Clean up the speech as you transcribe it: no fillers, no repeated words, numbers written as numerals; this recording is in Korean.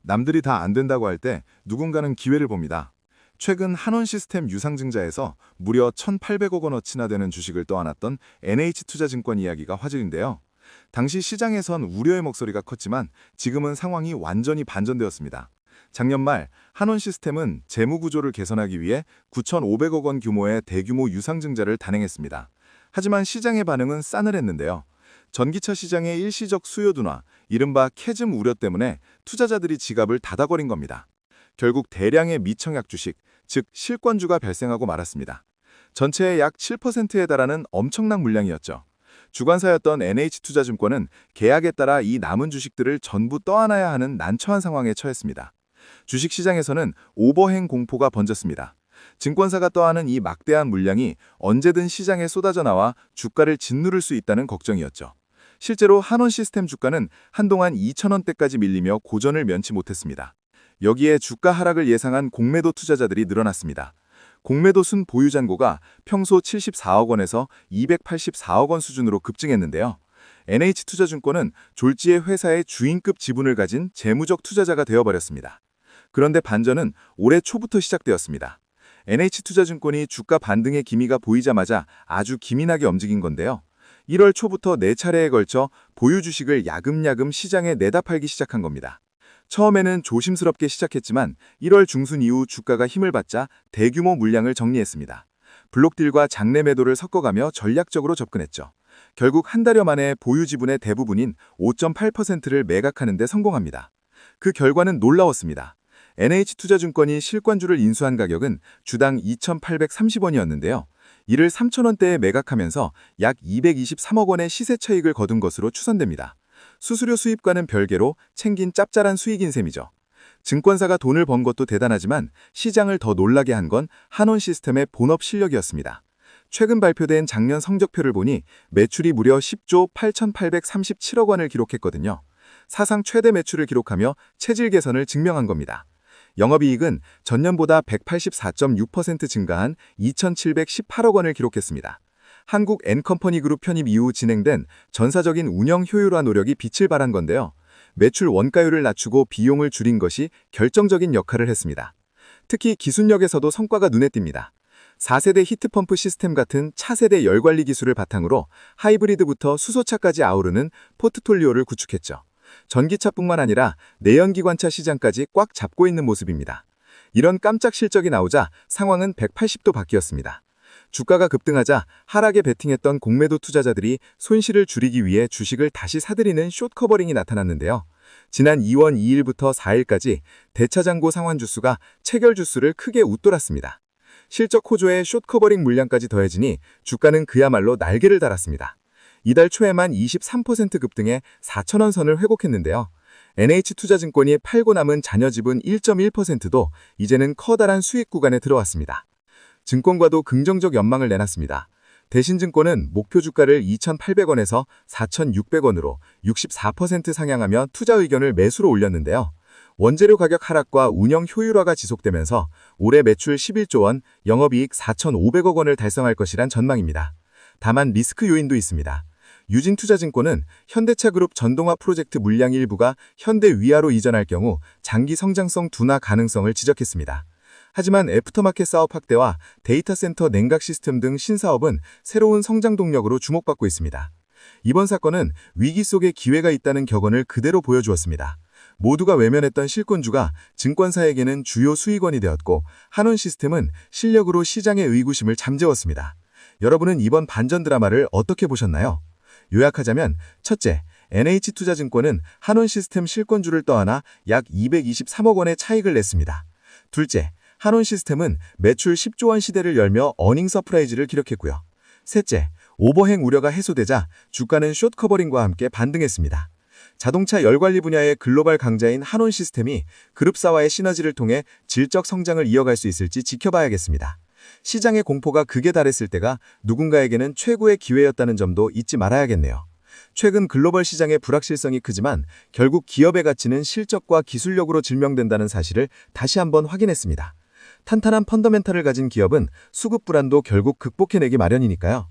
남들이 다 안 된다고 할 때 누군가는 기회를 봅니다. 최근 한원시스템 유상증자에서 무려 1,800억 원어치나 되는 주식을 떠안았던 NH투자증권 이야기가 화제인데요. 당시 시장에선 우려의 목소리가 컸지만 지금은 상황이 완전히 반전되었습니다. 작년 말 한원시스템은 재무구조를 개선하기 위해 9,500억 원 규모의 대규모 유상증자를 단행했습니다. 하지만 시장의 반응은 싸늘했는데요. 전기차 시장의 일시적 수요 둔화, 이른바 캐즘 우려 때문에 투자자들이 지갑을 닫아버린 겁니다. 결국 대량의 미청약 주식, 즉 실권주가 발생하고 말았습니다. 전체의 약 7%에 달하는 엄청난 물량이었죠. 주관사였던 NH투자증권은 계약에 따라 이 남은 주식들을 전부 떠안아야 하는 난처한 상황에 처했습니다. 주식시장에서는 오버행 공포가 번졌습니다. 증권사가 떠안은 이 막대한 물량이 언제든 시장에 쏟아져 나와 주가를 짓누를 수 있다는 걱정이었죠. 실제로 한원시스템 주가는 한동안 2,000원대까지 밀리며 고전을 면치 못했습니다. 여기에 주가 하락을 예상한 공매도 투자자들이 늘어났습니다. 공매도 순 보유 잔고가 평소 74억 원에서 284억 원 수준으로 급증했는데요. NH투자증권은 졸지에 회사의 주인급 지분을 가진 재무적 투자자가 되어버렸습니다. 그런데 반전은 올해 초부터 시작되었습니다. NH투자증권이 주가 반등의 기미가 보이자마자 아주 기민하게 움직인 건데요. 1월 초부터 4차례에 걸쳐 보유 주식을 야금야금 시장에 내다 팔기 시작한 겁니다. 처음에는 조심스럽게 시작했지만 1월 중순 이후 주가가 힘을 받자 대규모 물량을 정리했습니다. 블록딜과 장내 매도를 섞어가며 전략적으로 접근했죠. 결국 한 달여 만에 보유 지분의 대부분인 5.8%를 매각하는 데 성공합니다. 그 결과는 놀라웠습니다. NH투자증권이 실권주를 인수한 가격은 주당 2,830원이었는데요. 이를 3,000원대에 매각하면서 약 223억 원의 시세 차익을 거둔 것으로 추산됩니다. 수수료 수입과는 별개로 챙긴 짭짤한 수익인 셈이죠. 증권사가 돈을 번 것도 대단하지만 시장을 더 놀라게 한 건 한원시스템의 본업 실력이었습니다. 최근 발표된 작년 성적표를 보니 매출이 무려 10조 8,837억 원을 기록했거든요. 사상 최대 매출을 기록하며 체질 개선을 증명한 겁니다. 영업이익은 전년보다 184.6% 증가한 2,718억 원을 기록했습니다. 한국 N컴퍼니 그룹 편입 이후 진행된 전사적인 운영 효율화 노력이 빛을 발한 건데요. 매출 원가율을 낮추고 비용을 줄인 것이 결정적인 역할을 했습니다. 특히 기술력에서도 성과가 눈에 띕니다. 4세대 히트펌프 시스템 같은 차세대 열관리 기술을 바탕으로 하이브리드부터 수소차까지 아우르는 포트폴리오를 구축했죠. 전기차뿐만 아니라 내연기관차 시장까지 꽉 잡고 있는 모습입니다. 이런 깜짝 실적이 나오자 상황은 180도 바뀌었습니다. 주가가 급등하자 하락에 베팅했던 공매도 투자자들이 손실을 줄이기 위해 주식을 다시 사들이는 숏커버링이 나타났는데요. 지난 2월 2일부터 4일까지 대차장고 상환 주수가 체결 주수를 크게 웃돌았습니다. 실적 호조에 숏커버링 물량까지 더해지니 주가는 그야말로 날개를 달았습니다. 이달 초에만 23% 급등해 4,000원 선을 회복했는데요. NH투자증권이 팔고 남은 잔여 지분 1.1%도 이제는 커다란 수익 구간에 들어왔습니다. 증권과도 긍정적 연망을 내놨습니다. 대신증권은 목표 주가를 2,800원에서 4,600원으로 64% 상향하며 투자 의견을 매수로 올렸는데요. 원재료 가격 하락과 운영 효율화가 지속되면서 올해 매출 11조 원, 영업이익 4,500억 원을 달성할 것이란 전망입니다. 다만 리스크 요인도 있습니다. 유진투자증권은 현대차 그룹 전동화 프로젝트 물량 일부가 현대위아로 이전할 경우 장기 성장성 둔화 가능성을 지적했습니다. 하지만 애프터마켓 사업 확대와 데이터 센터 냉각 시스템 등 신사업은 새로운 성장 동력으로 주목받고 있습니다. 이번 사건은 위기 속에 기회가 있다는 격언을 그대로 보여주었습니다. 모두가 외면했던 실권주가 증권사에게는 주요 수익원이 되었고 한원시스템은 실력으로 시장의 의구심을 잠재웠습니다. 여러분은 이번 반전 드라마를 어떻게 보셨나요? 요약하자면 첫째, NH투자증권은 한원시스템 실권주를 떠안아 약 223억 원의 차익을 냈습니다. 둘째, 한원시스템은 매출 10조 원 시대를 열며 어닝 서프라이즈를 기록했고요. 셋째, 오버행 우려가 해소되자 주가는 숏커버링과 함께 반등했습니다. 자동차 열관리 분야의 글로벌 강자인 한원시스템이 그룹사와의 시너지를 통해 질적 성장을 이어갈 수 있을지 지켜봐야겠습니다. 시장의 공포가 극에 달했을 때가 누군가에게는 최고의 기회였다는 점도 잊지 말아야겠네요. 최근 글로벌 시장의 불확실성이 크지만 결국 기업의 가치는 실적과 기술력으로 증명된다는 사실을 다시 한번 확인했습니다. 탄탄한 펀더멘탈을 가진 기업은 수급 불안도 결국 극복해내기 마련이니까요.